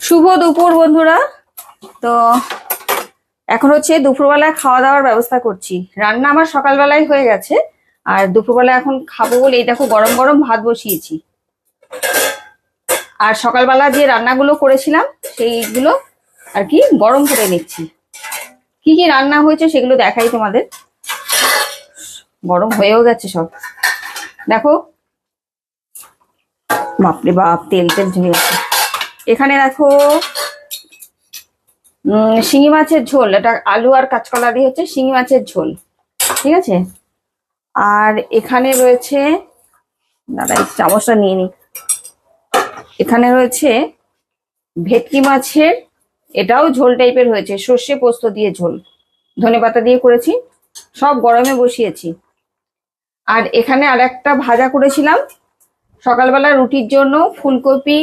শুভ দুপুর বন্ধুরা। তো এখন হচ্ছে দুপুরবেলায় খাওয়া দাওয়ার ব্যবস্থা করছি। রান্না আমার সকালবেলায় হয়ে গেছে, আর দুপুরবেলা এখন খাবো বলে এই দেখো গরম গরম ভাত বসিয়েছি। আর সকালবেলা যে রান্নাগুলো করেছিলাম সেইগুলো আর কি গরম করে নিচ্ছি। কি কি রান্না হয়েছে সেগুলো দেখাই তোমাদের। গরম হয়েও গেছে সব, দেখো। বাপরে বাপ, তেল তেল ঝরে গেছে। এখানে দেখো শিঙি মাছের ঝোল, এটা আলু আর কাঁচকলা দিয়ে হচ্ছে শিঙি মাছের ঝোল, ঠিক আছে। আর এখানে রয়েছে, দাদা এই চামচটা নিয়ে নি, এখানে রয়েছে ভেটকি মাছের, এটাও ঝোল টাইপের হয়েছে, সর্ষে পোস্ত দিয়ে ঝোল, ধনেপাতা দিয়ে করেছি, সব গরমে বসিয়েছি। আর এখানে আর একটা ভাজা করেছিলাম সকালবেলা রুটির জন্য, ফুলকপি